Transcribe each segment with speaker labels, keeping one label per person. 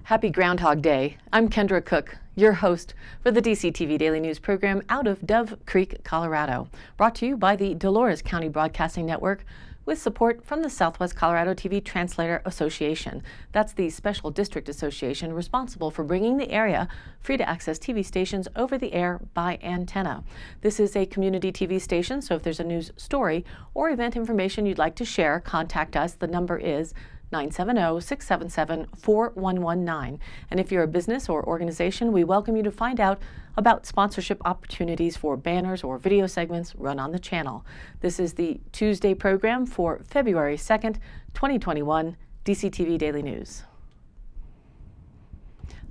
Speaker 1: Happy Groundhog Day. I'm Kendra Cook, your host for the DCTV Daily News program out of Dove Creek, Colorado, brought to you by the Dolores County Broadcasting Network with support from the Southwest Colorado TV Translator Association. That's the special district association responsible for bringing the area free-to-access TV stations over the air by antenna. This is a community TV station, so if there's a news story or event information you'd like to share, contact us. The number is 970-677-4119. And if you're a business or organization, we welcome you to find out about sponsorship opportunities for banners or video segments run on the channel. This is the Tuesday program for February 2nd, 2021, DCTV Daily News.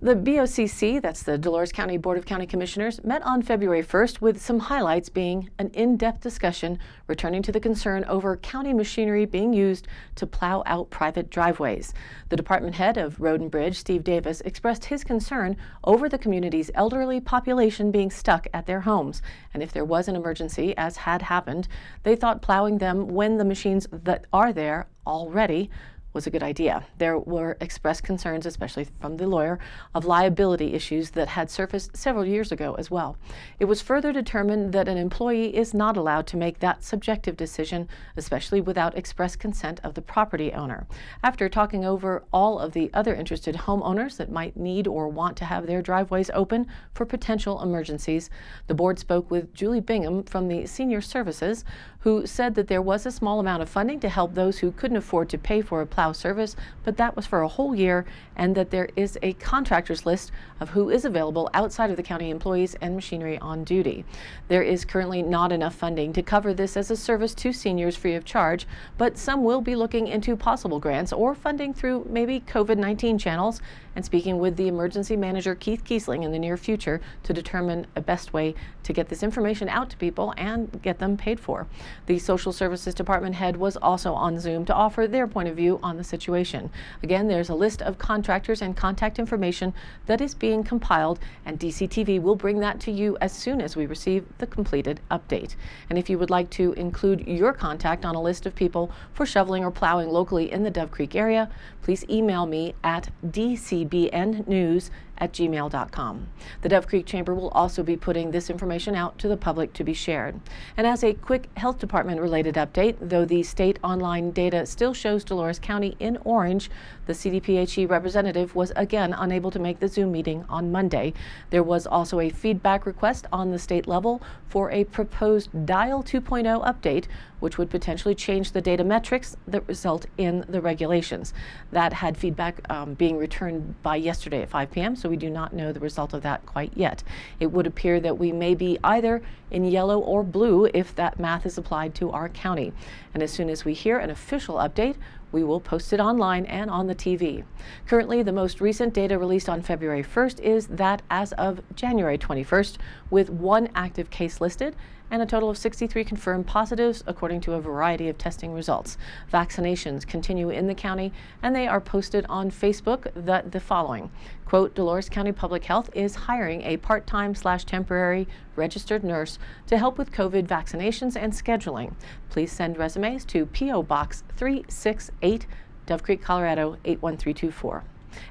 Speaker 1: The BOCC, that's the Dolores County Board of County Commissioners, met on February 1st with some highlights being an in-depth discussion returning to the concern over county machinery being used to plow out private driveways. The department head of Road and Bridge, Steve Davis, expressed his concern over the community's elderly population being stuck at their homes. And if there was an emergency, as had happened, they thought plowing them when the machines that are there already was a good idea. There were expressed concerns, especially from the lawyer, of liability issues that had surfaced several years ago as well. It was further determined that an employee is not allowed to make that subjective decision, especially without express consent of the property owner. After talking over all of the other interested homeowners that might need or want to have their driveways open for potential emergencies, the board spoke with Julie Bingham from the Senior Services, who said that there was a small amount of funding to help those who couldn't afford to pay for a plow service, but that was for a whole year, and that there is a contractors list of who is available outside of the county employees and machinery on duty. There is currently not enough funding to cover this as a service to seniors free of charge, but some will be looking into possible grants or funding through maybe COVID-19 channels, and speaking with the emergency manager Keith Kiesling in the near future to determine a best way to get this information out to people and get them paid for. The Social Services Department head was also on Zoom to offer their point of view on the situation. Again, there's a list of contractors and contact information that is being compiled, and DCTV will bring that to you as soon as we receive the completed update. And if you would like to include your contact on a list of people for shoveling or plowing locally in the Dove Creek area, please email me at dcbnnews@gmail.com. The Dove Creek Chamber will also be putting this information out to the public to be shared. And as a quick health department related update, though the state online data still shows Dolores County in orange, the CDPHE representative was again unable to make the Zoom meeting on Monday. There was also a feedback request on the state level for a proposed Dial 2.0 update, which would potentially change the data metrics that result in the regulations. That had feedback being returned by yesterday at 5 p.m., so we do not know the result of that quite yet. It would appear that we may be either in yellow or blue if that math is applied to our county. And as soon as we hear an official update, we will post it online and on the TV. Currently, the most recent data released on February 1st is that as of January 21st, with one active case listed and a total of 63 confirmed positives according to a variety of testing results. Vaccinations continue in the county, and they are posted on Facebook the following. Quote, Dolores County Public Health is hiring a part-time/temporary registered nurse to help with COVID vaccinations and scheduling. Please send resumes to P.O. Box 368, Dove Creek, Colorado 81324.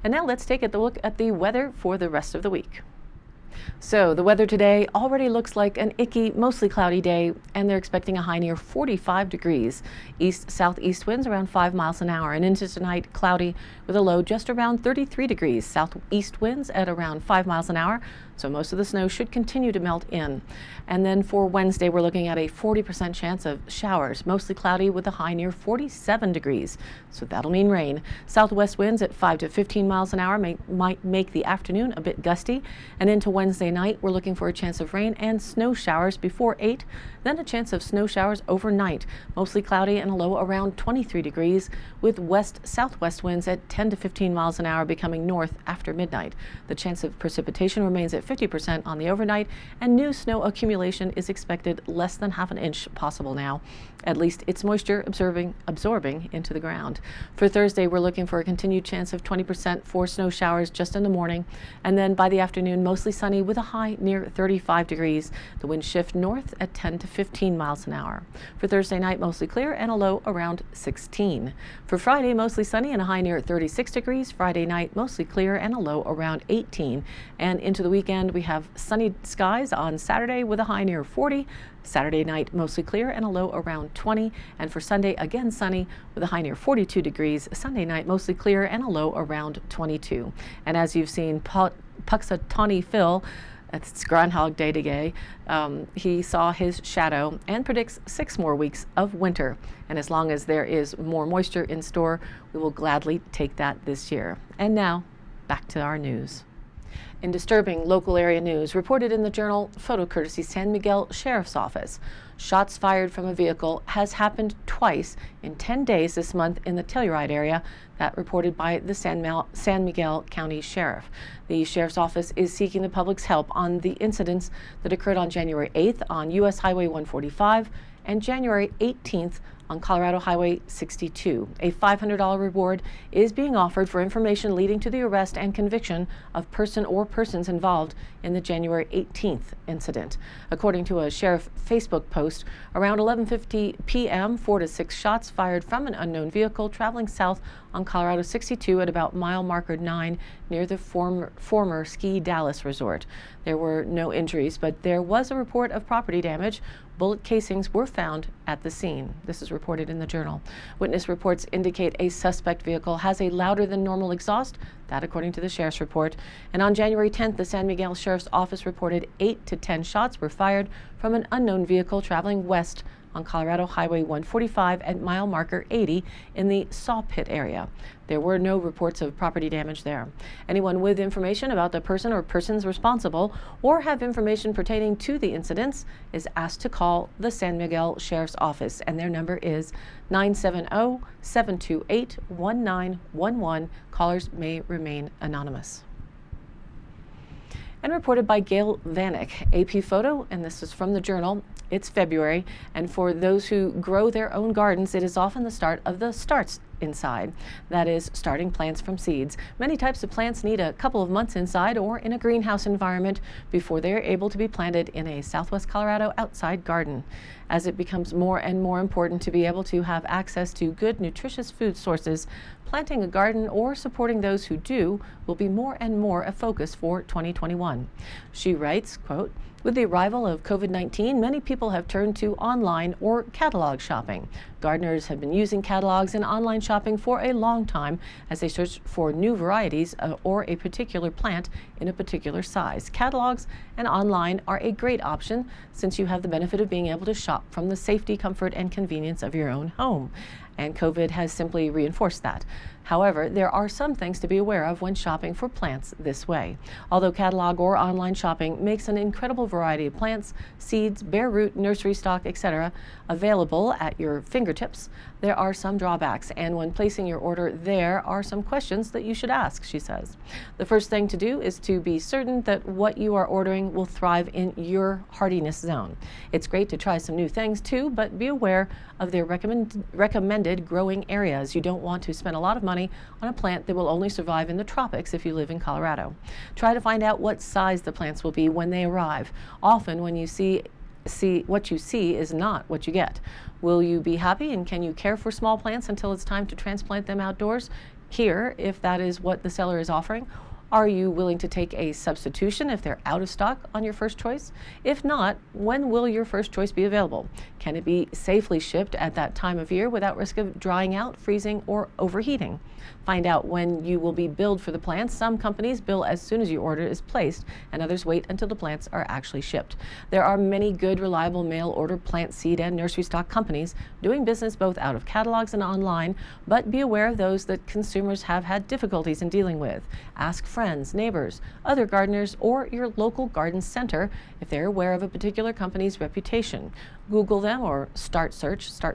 Speaker 1: And now let's take a look at the weather for the rest of the week. So the weather today already looks like an icky, mostly cloudy day, and they're expecting a high near 45 degrees. East-southeast winds around 5 miles an hour, and into tonight cloudy with a low just around 33 degrees. Southeast winds at around 5 miles an hour, so most of the snow should continue to melt in. And then for Wednesday, we're looking at a 40% chance of showers, mostly cloudy with a high near 47 degrees. So that'll mean rain. Southwest winds at 5 to 15 miles an hour might make the afternoon a bit gusty. And into Wednesday night, we're looking for a chance of rain and snow showers before 8, then a chance of snow showers overnight, mostly cloudy and a low around 23 degrees, with west-southwest winds at 10 to 15 miles an hour becoming north after midnight. The chance of precipitation remains at 50% on the overnight, and new snow accumulation is expected less than half an inch possible now. At least it's moisture absorbing into the ground. For Thursday, we're looking for a continued chance of 20% for snow showers just in the morning, and then by the afternoon, mostly sunny with a high near 35 degrees. The winds shift north at 10 to 15 miles an hour. For Thursday night, mostly clear and a low around 16. For Friday, mostly sunny and a high near 36 degrees. Friday night, mostly clear and a low around 18. And into the weekend, we have sunny skies on Saturday with a high near 40. Saturday night, mostly clear and a low around 20. And for Sunday, again sunny with a high near 42 degrees. Sunday night, mostly clear and a low around 22. And as you've seen, Puxatawny Phil, it's Groundhog Day today, he saw his shadow and predicts 6 more weeks of winter. And as long as there is more moisture in store, we will gladly take that this year. And now, back to our news. In disturbing local area news, reported in the Journal, photo courtesy San Miguel Sheriff's Office. Shots fired from a vehicle has happened twice in 10 days this month in the Telluride area. That reported by the San Miguel County Sheriff. The Sheriff's Office is seeking the public's help on the incidents that occurred on January 8th on U.S. Highway 145 and January 18th on Colorado Highway 62. A $500 reward is being offered for information leading to the arrest and conviction of person or persons involved in the January 18th incident. According to a sheriff Facebook post, around 11:50 p.m., 4 to 6 shots fired from an unknown vehicle traveling south on Colorado 62 at about mile marker 9 near the former Ski Dallas resort. There were no injuries, but there was a report of property damage. Bullet casings were found at the scene. This is reported in the Journal. Witness reports indicate a suspect vehicle has a louder than normal exhaust, that according to the sheriff's report. And on January 10th, the San Miguel Sheriff's Office reported 8 to 10 shots were fired from an unknown vehicle traveling west on Colorado Highway 145 at mile marker 80 in the Saw Pit area. There were no reports of property damage there. Anyone with information about the person or persons responsible or have information pertaining to the incidents is asked to call the San Miguel Sheriff's Office, and their number is 970-728-1911. Callers may remain anonymous. And reported by Gail Vanek, AP Photo, and this is from the Journal. It's February, and for those who grow their own gardens, it is often the start of the starts inside. That is, starting plants from seeds. Many types of plants need a couple of months inside or in a greenhouse environment before they are able to be planted in a Southwest Colorado outside garden. As it becomes more and more important to be able to have access to good, nutritious food sources, planting a garden or supporting those who do will be more and more a focus for 2021. She writes, quote, "With the arrival of COVID-19, many people have turned to online or catalog shopping. Gardeners have been using catalogs and online shopping for a long time as they search for new varieties or a particular plant in a particular size. Catalogs and online are a great option since you have the benefit of being able to shop from the safety, comfort, and convenience of your own home. And COVID has simply reinforced that. However, there are some things to be aware of when shopping for plants this way. Although catalog or online shopping makes an incredible variety of plants, seeds, bare root, nursery stock, etc. available at your fingertips, there are some drawbacks, and when placing your order, there are some questions that you should ask," she says. "The first thing to do is to be certain that what you are ordering will thrive in your hardiness zone. It's great to try some new things too, but be aware of their recommended growing areas. You don't want to spend a lot of money on a plant that will only survive in the tropics if you live in Colorado. Try to find out what size the plants will be when they arrive. Often when you see what you see is not what you get. Will you be happy, and can you care for small plants until it's time to transplant them outdoors? Here, if that is what the seller is offering. Are you willing to take a substitution if they're out of stock on your first choice? If not, when will your first choice be available? Can it be safely shipped at that time of year without risk of drying out, freezing, or overheating? Find out when you will be billed for the plants. Some companies bill as soon as your order is placed, and others wait until the plants are actually shipped. There are many good, reliable mail order plant, seed, and nursery stock companies doing business both out of catalogs and online, but be aware of those that consumers have had difficulties in dealing with. Ask friends, neighbors, other gardeners, or your local garden center if they're aware of a particular company's reputation. Google them or start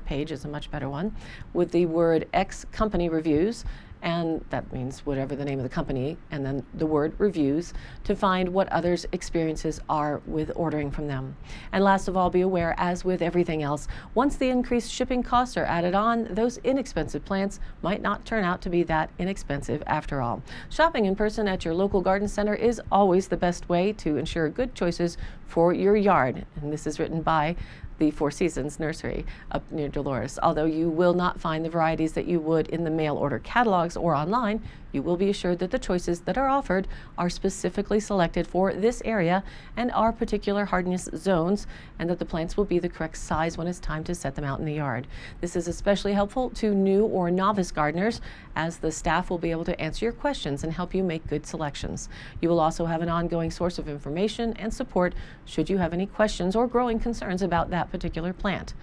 Speaker 1: page is a much better one, with the word X company reviews, and that means whatever the name of the company, and then the word reviews, to find what others' experiences are with ordering from them. And last of all, be aware, as with everything else, once the increased shipping costs are added on, those inexpensive plants might not turn out to be that inexpensive after all. Shopping in person at your local garden center is always the best way to ensure good choices for your yard. And this is written by the Four Seasons Nursery up near Dolores. Although you will not find the varieties that you would in the mail order catalogs or online, you will be assured that the choices that are offered are specifically selected for this area and our particular hardness zones, and that the plants will be the correct size when it's time to set them out in the yard. This is especially helpful to new or novice gardeners, as the staff will be able to answer your questions and help you make good selections. You will also have an ongoing source of information and support should you have any questions or growing concerns about that particular plant.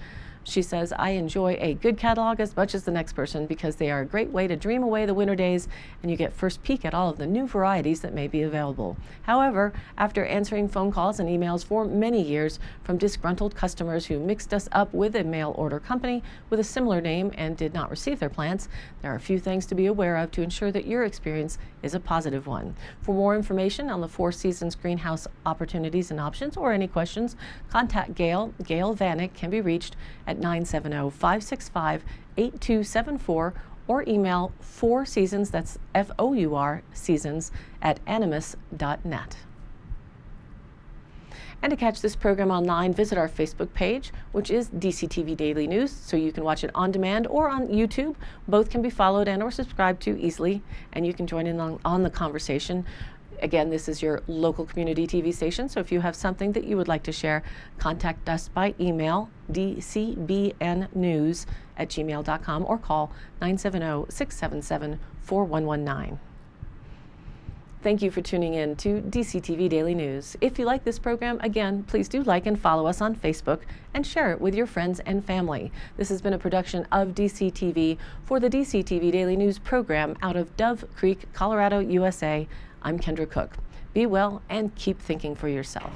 Speaker 1: She says, I enjoy a good catalog as much as the next person because they are a great way to dream away the winter days and you get first peek at all of the new varieties that may be available. However, after answering phone calls and emails for many years from disgruntled customers who mixed us up with a mail order company with a similar name and did not receive their plants, there are a few things to be aware of to ensure that your experience is a positive one. For more information on the Four Seasons greenhouse opportunities and options, or any questions, contact Gail. Gail Vanek can be reached at 970-565-8274 or email 4seasons, that's F-O-U-R, seasons, @animus.net. And to catch this program online, visit our Facebook page, which is DCTV Daily News, so you can watch it on demand or on YouTube. Both can be followed and or subscribed to easily, and you can join in on the conversation. Again, this is your local community TV station, so if you have something that you would like to share, contact us by email, dcbnnews@gmail.com, or call 970-677-4119. Thank you for tuning in to DCTV Daily News. If you like this program, again, please do like and follow us on Facebook and share it with your friends and family. This has been a production of DCTV for the DCTV Daily News program out of Dove Creek, Colorado, USA. I'm Kendra Cook. Be well and keep thinking for yourself.